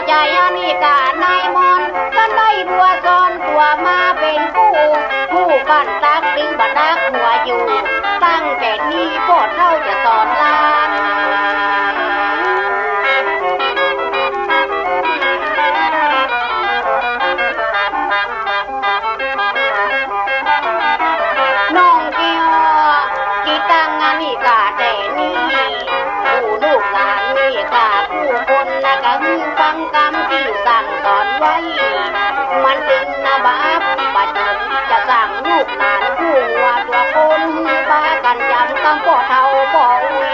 ใจอันนี้กานายมอนก็ได้บัวซ้อนตัวมาเป็นผู้กันตักดึงบัดดักหัวอยู่ตั้งแต่นี้โปรดเท่าจะสอนลานน้องเกี่ยวกี่ตั้งอันนี้กาแต่นี้ผู้ลูกหลานนี่กาผู้คนนะก็คือฟังคำที่สั่งสอนไว้มันจึงนะบาปบัดนี้จะสั่งลูกหลานผู้หัวตัวคนปากันจำคำพ่อเท่าพ่ออุ้ย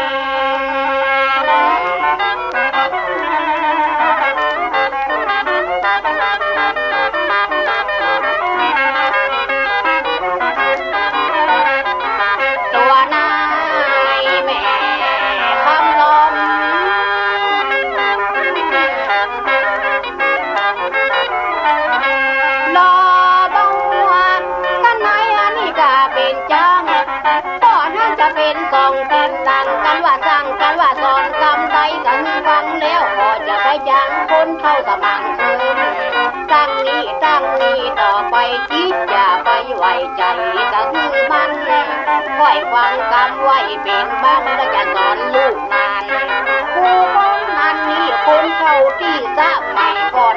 ตัวนายแม่คำลมรอบังหัวกันไหนอันนี้ก็เป็นจังพ่อน่าจะเป็นกองตินดังกันว่าสั่งกันว่าสอนคำใดกันฟังแล้วพอจะไปจังคนเข้าสมังเสริมตั้งนี้ต่อไปคิดอย่าไปไว้ใจก็คือมันค่อยฟังคำไว้เป็นบ้านแล้วจะสอนลูกนานผู้คนนั้นนี่คนเข้าที่สะไม่ก่อน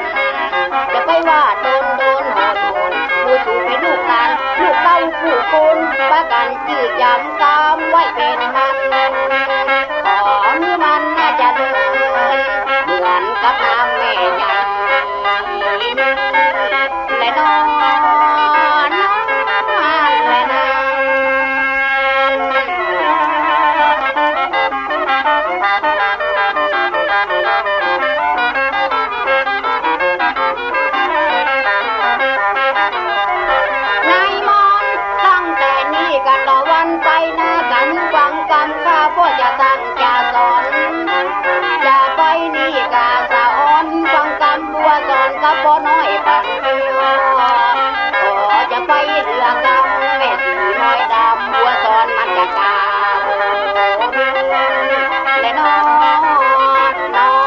จะไปว่าโดนโหดผู้สูงเป็นลูกหลานลูกเต้าผู้คนประกันจืดจำกำไว้เป็นมันขอมือมันน่าจะเดินเหมือนกับน้ำแม่ใหญ่และนอนและนานนายมอนตั้งแต่นี้กันต่อวันไปนะกันฟังกันข้าพ่อจะตั้งจะสอนจะไปนี่กาสะอ่อนฟังคำบัวสอนกับพ่อน้อยปันเดียวขอจะไปเรือกำแม่สีน้อยดำบัวสอนมันจะกาและน้องและนาย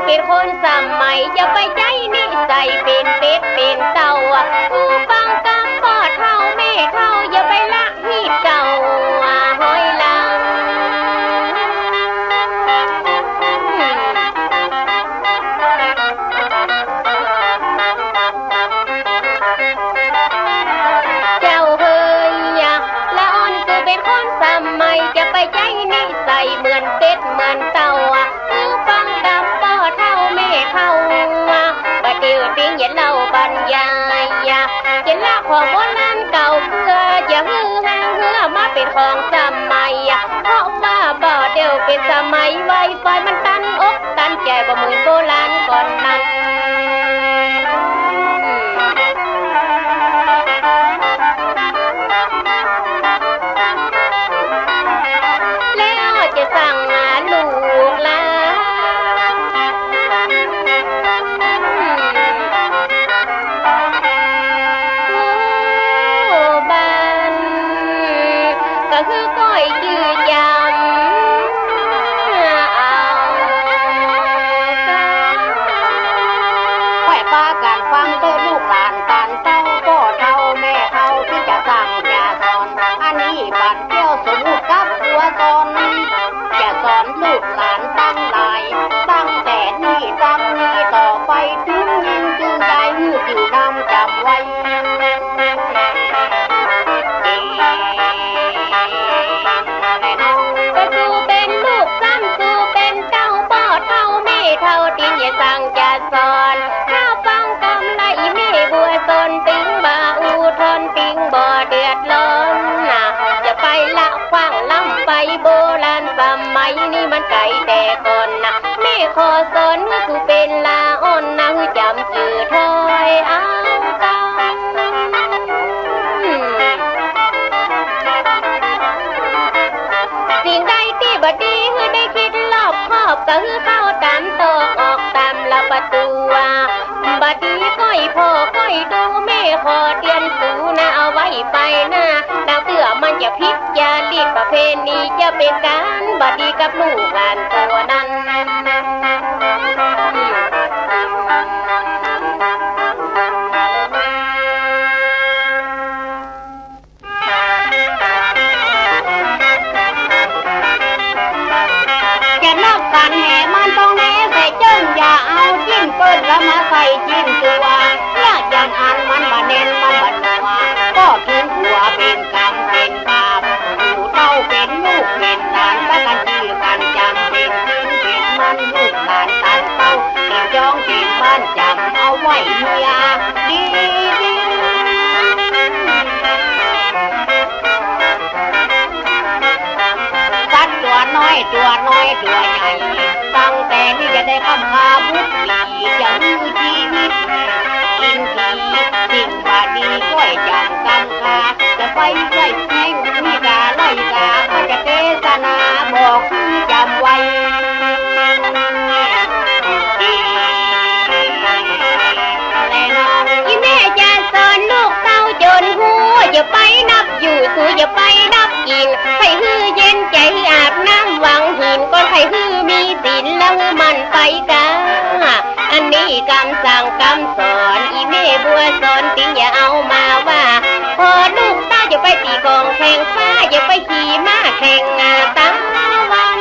เป็นคนสมัยจะไปใจนิสัยเป็นเป็ดเป็นเต่าผู้ฟังกำพ่อเท่าแม่เท่าอย่าไปละหีบเก่าหอยหลังเจ้าเฮยละอ่อนคือเป็นคนสมัยจะไปใจนิสัยเหมือนเป็ดเหมือนเต่าผู้ฟังกำพ่อเท่าแม่เท่าบัดเดียวปิ้งอย่าเล่าบรรยายจะละของโบราณเก่าเพื่อจะฮือหางเพื่อมาเป็นของสมัยเพราะว่าบ่เดียวเป็นสมัยไวไฟมันตันอกตันใจบ่เหมือนโบราณก่อนนั้นแล้วจะสั่งลูกหลานก็คือก้อยจืดยำเอาค่อยปากันฟังเต้อลูกหลานกันเต้าพ่อเท่าแม่เท่าที่จะสั่งจะสอนอันนี้บัดเที่ยวสมุดกับหัวตอนจะสอนลูกหลานตั้งหลายตั้งแต่นี้ต่อไปถึงยิ่งจึงใจมือจืดนำจำไว้ก็สู้เป็นลูกซ้ำสู้เป็นเต้าพ่อเท่าแม่เท่าตินอย่าสั่งจะสอนถ้าฟังกำไรแม่บัวสนติงบ่าอูทนติงบ่เดือดร้อนจะไปละขว้างล้ำไปโบราณสมัยนี้มันไกลแต่ก่อนแม่ขอสอนเมื่อสู้เป็นลาอ่อนนะจำจื่อถอยเอากัน ก็คือเข้าตามตอกออกตามละประตูบัดนี้ก้อยพ่อก้อยดูแม่ขอเตือนสูนะเอาไว้ไปนะดาวเตือมันจะพิษยาลีดประเพณีจะเป็นการบัดนี้กับลูกหลานตัวนั้นการแห่มันต้องแห่ใส่เจิ้งอย่าเอาจิ้นเปิ้ลแล้วมาใส่จิ้นตัวเนี่ยอย่างอันมันบะเน้นมันบะนัวก็ถึงหัวเป็นกรรมเป็นบาปอยู่เต้าเป็นลูกเป็นหลานตะกันชื่อกันจำเป็นขึ้นเป็นมันลูกหลานตันเต้าเป็นจ้องเป็นบ้านจำเอาไว้เมียดีสัตว์ตัวน้อยตัวใหญ่ตั้งแต่นี่จะได้คำพาบุตรีจะมือชีวิตกินทีสิ่งบาดีก้อยจำกำคาจะไปใกล้แห้งมีกาไล่กาก็จะเทศนาบอกจำไว้อีแม่จะสอนลูกเต้าจนหัวอย่าไปนับอยู่สูอย่าไปนับกินให้ฮือเย็นใจอาบน้ำวังหินก็ให้ฮือมีศีลแล้วมันไปกาอันนี้คำสั่งคำสอนอีแม่บัวสอนติงอย่าเอามาว่าพอลูกเต้าอย่าไปตีกองแข่งฟ้าอย่าไปขี่ม้าแข่งตาวัน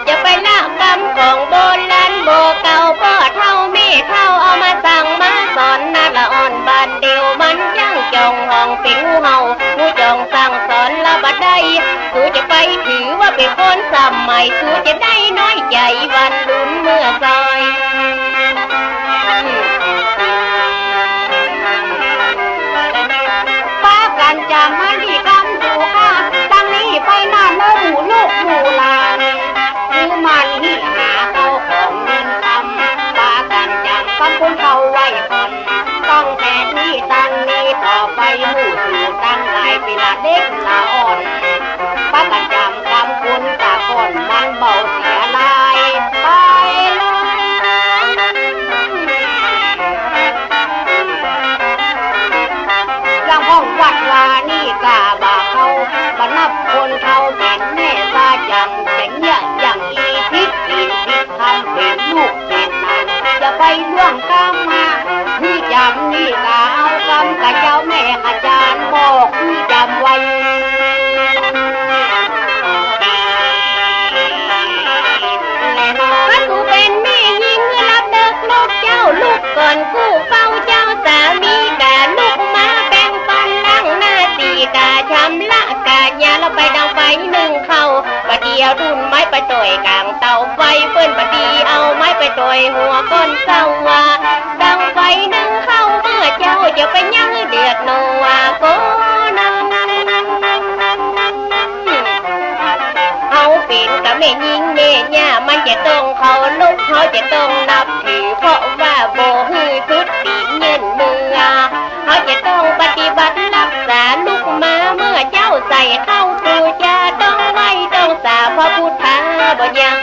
อย่าไปละกรรมของโบราณโบเก่าพ่อเท่าแม่เท่าเอามาสั่งมาสอนน่าละอ่อนบานเดียวมันยังจองห้องเป็นงูเห่างูจองสั่งสอนละบัดได้สู้จะไปถือว่าเป็นคนสมัยสู้จะได้น้อยใจวันลุ้นเมื่อซอยป้ากันจะไม่ดีกำดูค่ะตั้งนี้ไปหน้าเนื้อหมูลูกหมูลานคือมันหิหาเข้าของเงินคำป้ากันจำคำคนเขาไว้คนต้องแทนนี้ตั้งนี้ต่อไปหมู่สู่ตั้งหลายปีละเด็กละอ่อนป้ากันจำคำคุณตาก่อนมันเบาเสียลายไปเลยยังห้องวัดวานี่กาบาเขาบรรนับคนเขาเป็นแม่ตาจังจะเงี้ยอย่างอีพิษกินพิษทำเป็นลูกเป็นนานจะไปล่วงกรรมมานี่จำนี่กาเอากรรมกับเจ้าแม่อาจารย์บอกนี่จำไว้ถ้ากูเป็นแม่ยิงรับเด็กลูกเจ้าลูกก่อนกูเฝ้าเจ้าสามีกาลูกมาแบ่งปันนั่งหน้าตีกาชำละกาญาเราไปดังไฟหนึ่งเข้าประเดียวดุนไม้ไปต่อยกลางเตาไฟเปิ้นประดีเอาไม้ไปต่อยหัวก้นเศร้าว่าดังไฟหนึ่งเข้าเมื่อเจ้าจะไปยั่งเดือดโนว่าก็นั่งเอาเป็นกับแม่ยิงแม่ย่ามันจะต้องเขาลูกเขาจะต้องนับถือเพราะว่าโบฮือสุดตีนเงินมือเขาจะต้องปฏิบัติรักษาลูกมาเมื่อเจ้าใส่เข้าปูจะต้องไว้ต้องสาพระพุทธาบ่ยัง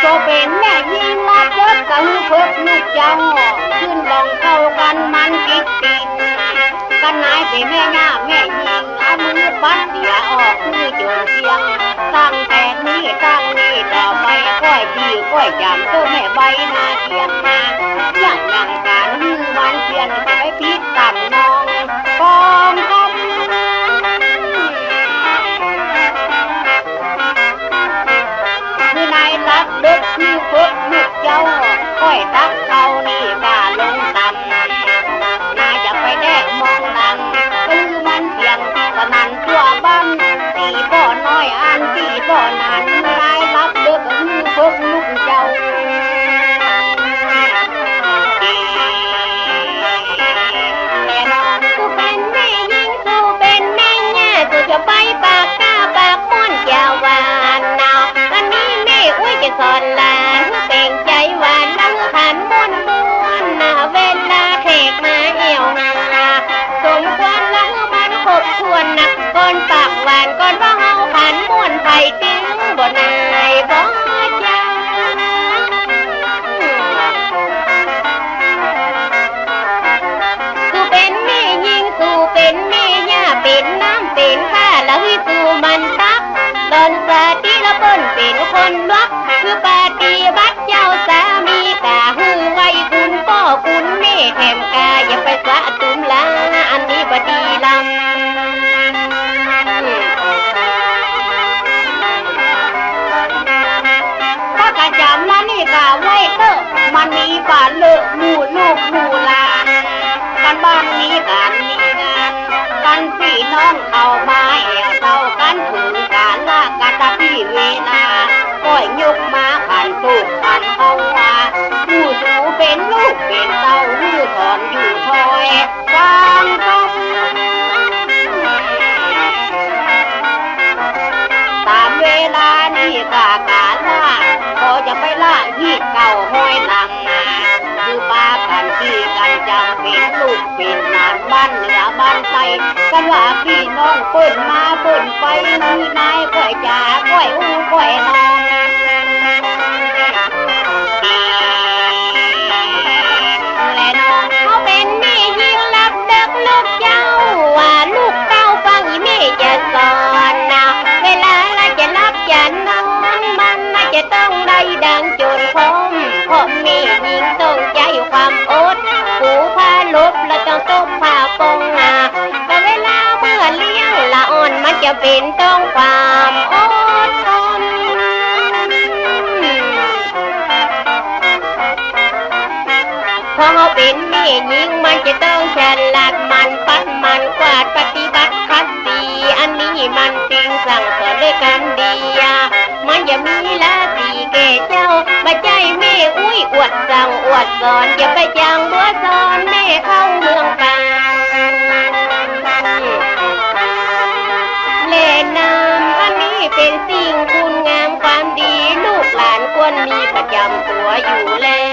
ก็เป็นแม่ยิงมาเพิกกับเพิกลูกเจ้าขึ้นลองเข้ากันมันกิดกินกันนายเป็นแม่ย่าแม่ยิงเอามือปัดเสียออกมือจนเสียงตั้งแต่นี้ตั้งนี้ต่อไปค่อยดีค่อยจำตัวแม่ใบนาเทียนมาอย่างอย่างการมือวันเทียนจะไปพิษกันน้องกองคำคือนายตักเด็กคือเพิกลูกเจ้าค่อยตักเขานี่กาลงต่ำน่าจะไปแดกมองดังคือมันเพียงสนั่นทั่วบ้านตีบ่อน้อยอันตีบ่อนั้นนายตักเด็กคือเพิกลูกเจ้ากูเป็นแม่ยิงกูเป็นแม่ย่ากูจะไปปากกาปาก วนนักก่อนปากหวานก่อนว่าเฮาขันม่วนไผ่ตึงบ่นายบ่จ้าสู่เป็นแม่ยิงสู่เป็นแม่ย่าเป็นน้ำเป็นข้าละให้สู่มันตักตอนสาธิละเปิ้นเป็นคนรักคือปฏิบัติเจ้าสามีกะฮือไว้คุณพ่อคุณแม่แถมกาอย่าไปสะตุมลาอันนี้บ่ดีลำถ้ากะจำแล้วนี่กะไว้เตอมันมีป่าเลิกหมู่ลูกหมู่หลานกันบ้านมีการมีงานกันพี่น้องเอามาแอวเท่ากันถึงการลากกันตะพี่เวลาก้อยยกมาขันตุกขันเอาว่าผู้สูเป็นลูกเป็นเต้าผู้ถอนอยู่ชอยฟังต้องตามเวลานี่กะการล่าพอจะไปล่าฮีดเก่าห้อยหลังคือปากันที่กันจำเป็นลูกเป็นหลานบ้านเหนือบ้านใต้กันว่าพี่น้องเปิดมาเปิดไปมือนายก้อยจ่าก้อยอู้ก้อยนอนและน้อง เขาเป็นแม่ยิงรับเด็กลูกเจ้าว่าลูกเต้าฟังอีแม่จะสอนนะเวลาเราจะรับจะนอนมันน่าจะต้องได้ดังโจรคมเพราะแม่ยิงต้องใจความอดผูผ้าลบและต้องตบผ้าปองแต่เวลาเมื่อเลี้ยงละอ่อนมันจะเป็นต้องความอดทนพอเขาเป็นแม่ยิงมันจะต้องฉลาดมันปัดมันกวาดปฏิบัติคัดดีอันนี้มันสิ่งสั่งสอนด้วยกันดีมันจะมีละสีแก่เจ้าบัดใจแม่อุ้ยอวดสั่งอวดสอนอย่าไปจังบัวสอนแม่เข้าเมืองป่าเล่นน้ำอันนี้เป็นสิ่งคุณงามความดีลูกหลานควรมีประจำตัวอยู่แล้